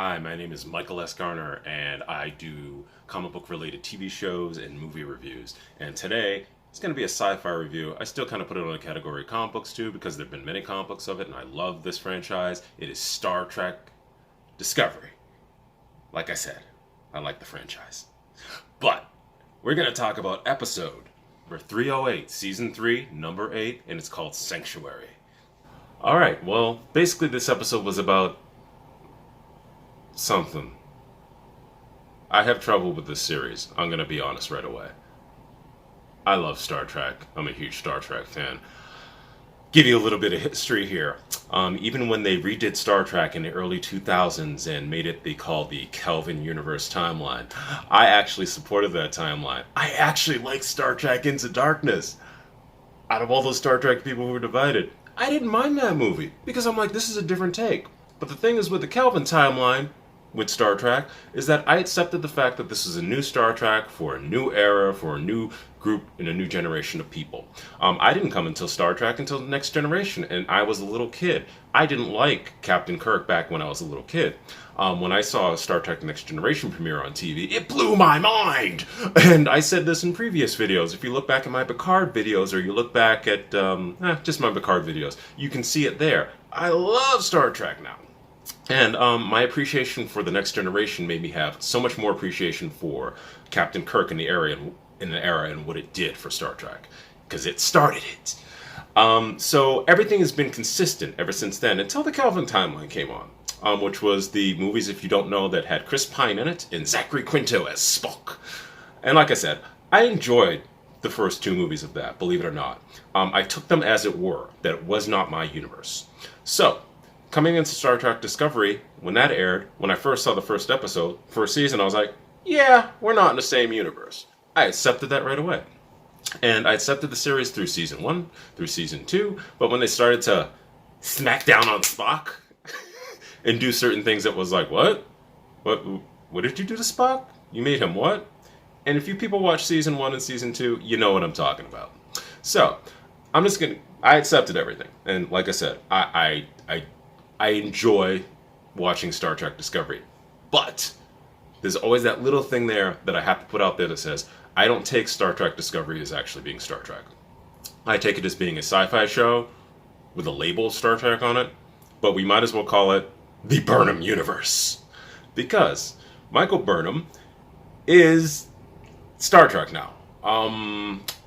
Hi, my name is Michael S. Garner, and I do comic book related TV shows and movie reviews. And today, it's going to be a sci fi review. I still kind of put it on the category of comic books too, because there have been many comic books of it, and I love this franchise. It is Star Trek Discovery. Like I said, I like the franchise. But we're going to talk about episode number 308, season 3, number 8, and it's called Sanctuary. Alright, well, basically, this episode was about something. I have trouble with this series. I'm going to be honest right away. I love Star Trek. I'm a huge Star Trek fan. Give you a little bit of history here. Even when they redid Star Trek in the early 2000s and made it they called the Kelvin Universe timeline, I actually supported that timeline. I actually like Star Trek Into Darkness. Out of all those Star Trek people who were divided, I didn't mind that movie because I'm like, this is a different take. But the thing is with the Kelvin timeline, with Star Trek, is that I accepted the fact that this is a new Star Trek for a new era, for a new group and a new generation of people. I didn't come until Star Trek until the Next Generation, and I was a little kid. I didn't like Captain Kirk back when I was a little kid. When I saw Star Trek Next Generation premiere on TV, it blew my mind! And I said this in previous videos. If you look back at my Picard videos, or you look back at just my Picard videos, you can see it there. I love Star Trek now. And my appreciation for the Next Generation made me have so much more appreciation for Captain Kirk in the era and what it did for Star Trek, because it started it. So everything has been consistent ever since then, until the Kelvin timeline came on, which was the movies, if you don't know, that had Chris Pine in it and Zachary Quinto as Spock. And like I said, I enjoyed the first two movies of that, believe it or not. I took them as it were, that it was not my universe. So, coming into Star Trek Discovery, when that aired, when I first saw the first episode, first season, I was like, yeah, we're not in the same universe. I accepted that right away. And I accepted the series through season 1, through season 2, but when they started to smack down on Spock and do certain things that was like, what? What did you do to Spock? You made him what? And if you people watch season 1 and season 2, you know what I'm talking about. So, I accepted everything. And like I said, I enjoy watching Star Trek Discovery. But there's always that little thing there that I have to put out there that says, I don't take Star Trek Discovery as actually being Star Trek. I take it as being a sci-fi show with a label Star Trek on it, but we might as well call it the Burnham Universe. Because Michael Burnham is Star Trek now.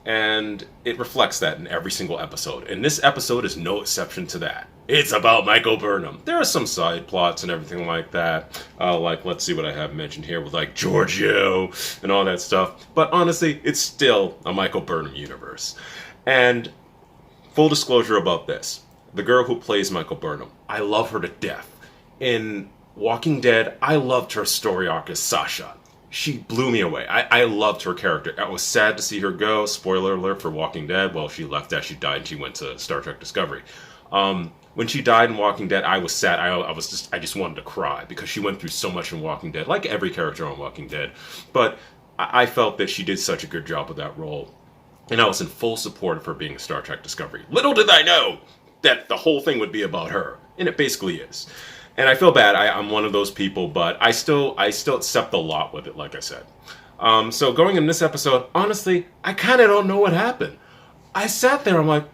And it reflects that in every single episode. And this episode is no exception to that. It's about Michael Burnham. There are some side plots and everything like that. Like, let's see what I have mentioned here with, like, Giorgio and all that stuff. But honestly, it's still a Michael Burnham universe. And full disclosure about this. The girl who plays Michael Burnham, I love her to death. In Walking Dead, I loved her story arc as Sasha. She blew me away. I loved her character. I was sad to see her go. Spoiler alert for Walking Dead. Well, she left as she died and she went to Star Trek Discovery. When she died in Walking Dead, I was sad. I just wanted to cry because she went through so much in Walking Dead, like every character on Walking Dead. But I felt that she did such a good job with that role. And I was in full support of her being a Star Trek Discovery. Little did I know that the whole thing would be about her. And it basically is. And I feel bad. I'm one of those people, but I still accept a lot with it, like I said. So going in this episode, honestly, I kind of don't know what happened. I sat there, I'm like,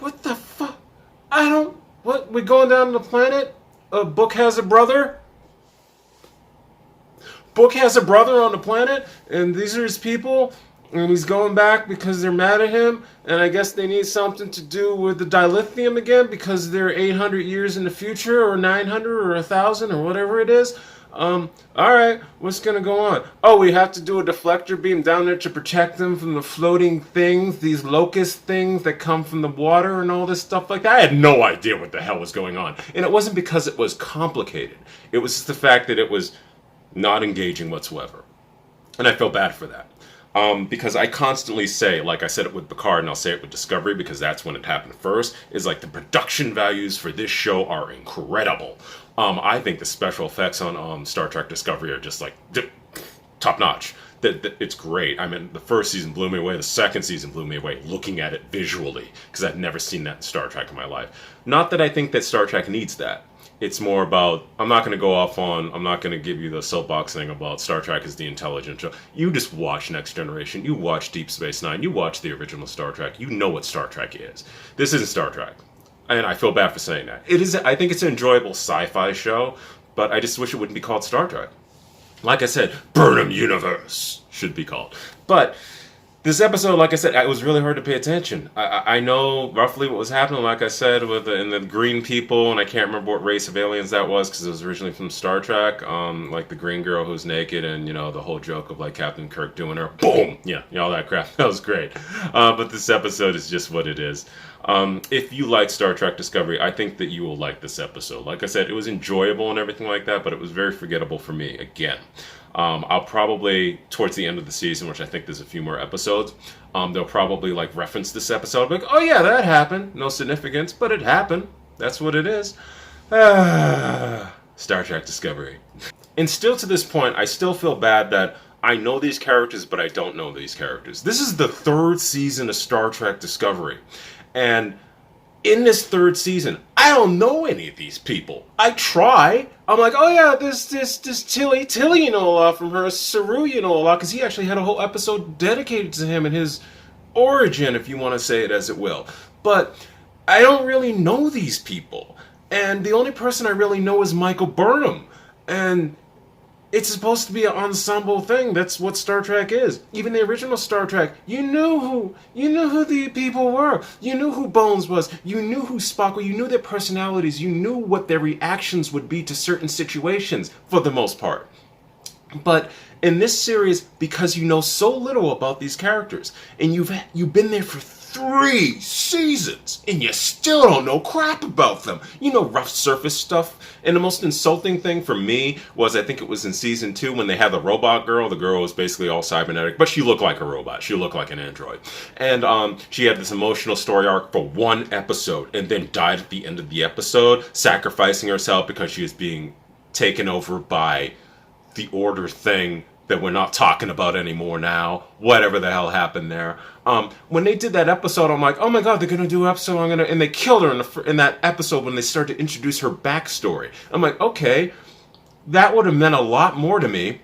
what the fuck? We're going down to the planet? Book has a brother? Book has a brother on the planet, and these are his people, and he's going back because they're mad at him, and I guess they need something to do with the dilithium again because they're 800 years in the future, or 900, or 1,000, or whatever it is. Alright, what's gonna go on? Oh, we have to do a deflector beam down there to protect them from the floating things, these locust things that come from the water and all this stuff like that. I had no idea what the hell was going on. And it wasn't because it was complicated. It was just the fact that it was not engaging whatsoever. And I feel bad for that. Because I constantly say, like I said it with Picard and I'll say it with Discovery because that's when it happened first, is like the production values for this show are incredible. I think the special effects on Star Trek Discovery are just like top notch. It's great. I mean, the first season blew me away. The second season blew me away looking at it visually because I've never seen that in Star Trek in my life. Not that I think that Star Trek needs that. It's more about, I'm not going to go off on, I'm not going to give you the soapbox thing about Star Trek is the intelligent show. You just watch Next Generation, you watch Deep Space Nine, you watch the original Star Trek, you know what Star Trek is. This isn't Star Trek. And I feel bad for saying that. It is, I think it's an enjoyable sci-fi show, but I just wish it wouldn't be called Star Trek. Like I said, Burnham Universe should be called. But this episode, like I said, it was really hard to pay attention. I know roughly what was happening, like I said, with in the green people, and I can't remember what race of aliens that was because it was originally from Star Trek. Like the green girl who's naked, and the whole joke of like Captain Kirk doing her boom, all that crap. That was great. But this episode is just what it is. If you like Star Trek Discovery, I think that you will like this episode. Like I said, it was enjoyable and everything like that, but it was very forgettable for me again. I'll probably, towards the end of the season, which I think there's a few more episodes, they'll probably like reference this episode, like, oh yeah, that happened. No significance, but it happened. That's what it is. Star Trek Discovery. And still to this point, I still feel bad that I know these characters, but I don't know these characters. This is the third season of Star Trek Discovery. And in this third season, I don't know any of these people. I try. I'm like, oh yeah, this Tilly, you know a lot from her. Saru, you know a lot, because he actually had a whole episode dedicated to him and his origin, if you want to say it as it will. But I don't really know these people. And the only person I really know is Michael Burnham. And it's supposed to be an ensemble thing. That's what Star Trek is. Even the original Star Trek, you knew who the people were. You knew who Bones was. You knew who Spock was. You knew their personalities. You knew what their reactions would be to certain situations, for the most part. But in this series, because you know so little about these characters, and you've been there for 3 seasons, and you still don't know crap about them. You know rough surface stuff. And the most insulting thing for me was, I think it was in season 2 when they had the robot girl. The girl was basically all cybernetic, but she looked like a robot. She looked like an android. And she had this emotional story arc for 1 episode, and then died at the end of the episode, sacrificing herself because she was being taken over by the Order thing that we're not talking about anymore now. Whatever the hell happened there. When they did that episode, I'm like, oh my god, they're gonna do an episode. And they killed her in that episode when they started to introduce her backstory. I'm like, okay, that would have meant a lot more to me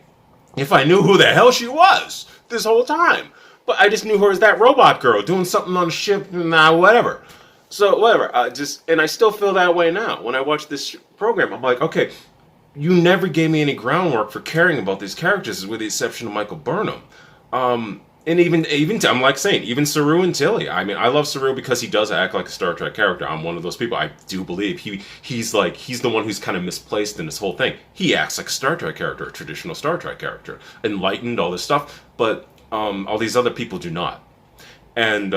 if I knew who the hell she was this whole time. But I just knew her as that robot girl doing something on the ship, whatever. So whatever. And I still feel that way now when I watch this program. I'm like, okay, you never gave me any groundwork for caring about these characters, with the exception of Michael Burnham. And even I'm like saying, even Saru and Tilly. I mean, I love Saru because he does act like a Star Trek character. I'm one of those people. I do believe he's the one who's kind of misplaced in this whole thing. He acts like a Star Trek character, a traditional Star Trek character, enlightened, all this stuff. But all these other people do not. And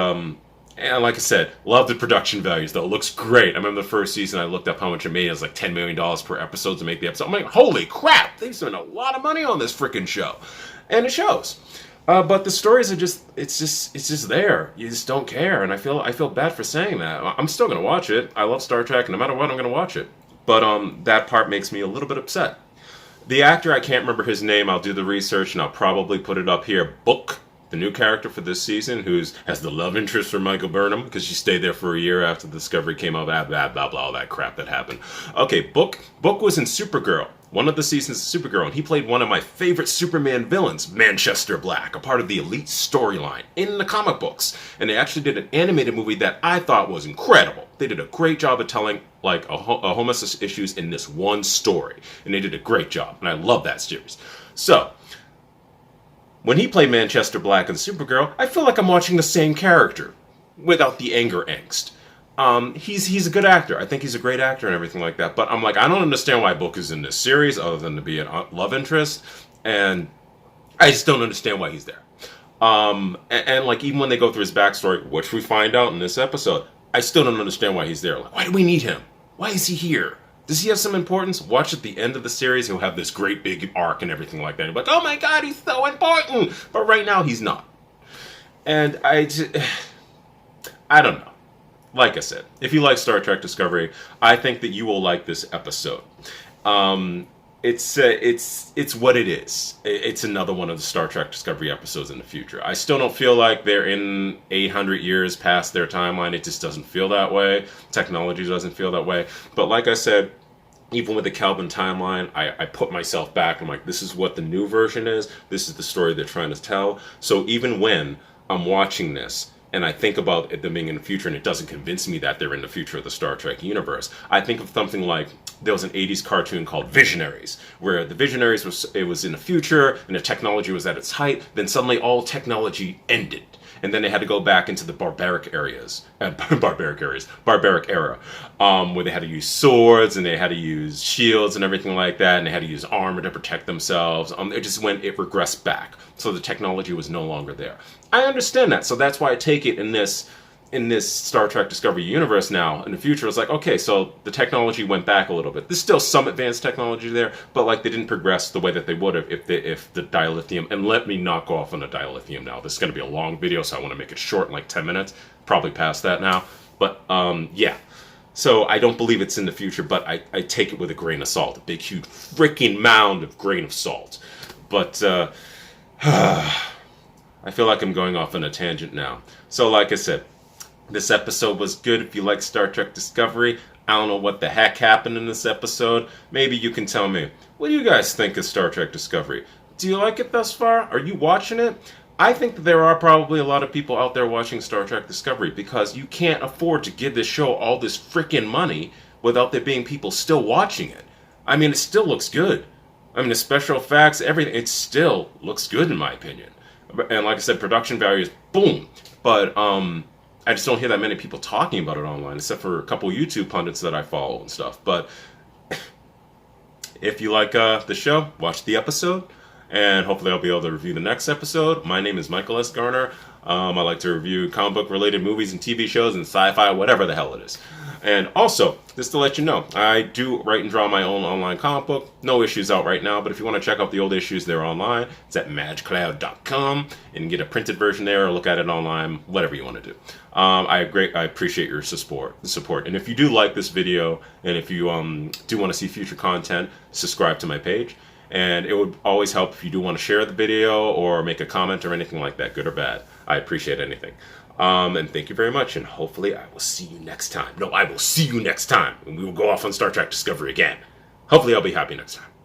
like I said, love the production values, though. It looks great. I remember the first season, I looked up how much it made. It was like $10 million per episode to make the episode. I'm like, holy crap! They spent a lot of money on this freaking show. And it shows. But the stories are it's just there. You just don't care. And I feel bad for saying that. I'm still going to watch it. I love Star Trek. No matter what, I'm going to watch it. But that part makes me a little bit upset. The actor, I can't remember his name. I'll do the research and I'll probably put it up here. Book. The new character for this season, has the love interest for Michael Burnham, because she stayed there for a year after Discovery came out, blah, blah, blah, all that crap that happened. Okay, Book was in Supergirl, one of the seasons of Supergirl, and he played one of my favorite Superman villains, Manchester Black, a part of the Elite storyline in the comic books. And they actually did an animated movie that I thought was incredible. They did a great job of telling, like, a homelessness issues in this one story. And they did a great job, and I love that series. So, when he played Manchester Black in Supergirl, I feel like I'm watching the same character, without the anger angst. He's a good actor. I think he's a great actor and everything like that. But I'm like, I don't understand why Book is in this series, other than to be a love interest. And I just don't understand why he's there. And like, even when they go through his backstory, which we find out in this episode, I still don't understand why he's there. Like, why do we need him? Why is he here? Does he have some importance? Watch at the end of the series, he'll have this great big arc and everything like that. You're like, oh my god, he's so important! But right now, he's not. And I don't know. Like I said, if you like Star Trek Discovery, I think that you will like this episode. It's what it is. It's another one of the Star Trek Discovery episodes in the future. I still don't feel like they're in 800 years past their timeline. It just doesn't feel that way. Technology doesn't feel that way. But like I said, even with the Calvin timeline, I put myself back. I'm like, this is what the new version is. This is the story they're trying to tell. So even when I'm watching this and I think about it them being in the future and it doesn't convince me that they're in the future of the Star Trek universe, I think of something like there was an 80s cartoon called Visionaries, where the Visionaries was in the future and the technology was at its height. Then suddenly all technology ended. And then they had to go back into the barbaric era, where they had to use swords and they had to use shields and everything like that, and they had to use armor to protect themselves. It regressed back, so the technology was no longer there. I understand that, so that's why I take it in this Star Trek Discovery universe now. In the future, it's like, okay, so the technology went back a little bit. There's still some advanced technology there, but like they didn't progress the way that they would have if the dilithium. And let me not go off on the dilithium now. This is going to be a long video, so I want to make it short, in like 10 minutes. Probably past that now, but yeah. So I don't believe it's in the future, but I take it with a grain of salt, a big, huge, freaking mound of grain of salt. But I feel like I'm going off on a tangent now. So like I said, this episode was good. If you like Star Trek Discovery, I don't know what the heck happened in this episode. Maybe you can tell me. What do you guys think of Star Trek Discovery? Do you like it thus far? Are you watching it? I think that there are probably a lot of people out there watching Star Trek Discovery because you can't afford to give this show all this freaking money without there being people still watching it. I mean, it still looks good. I mean, the special effects, everything, it still looks good in my opinion. And like I said, production value is boom. But I just don't hear that many people talking about it online, except for a couple YouTube pundits that I follow and stuff. But if you like the show, watch the episode, and hopefully I'll be able to review the next episode. My name is Michael S. Garner. I like to review comic book related movies and TV shows and sci-fi, whatever the hell it is. And also, just to let you know, I do write and draw my own online comic book. No issues out right now, but if you want to check out the old issues, they're online. It's at magicloud.com and get a printed version there or look at it online, whatever you want to do. I appreciate your support. And if you do like this video, and if you do want to see future content, subscribe to my page. And it would always help if you do want to share the video or make a comment or anything like that, good or bad. I appreciate anything. And thank you very much, and hopefully I will see you next time. No, I will see you next time, and we will go off on Star Trek Discovery again. Hopefully I'll be happy next time.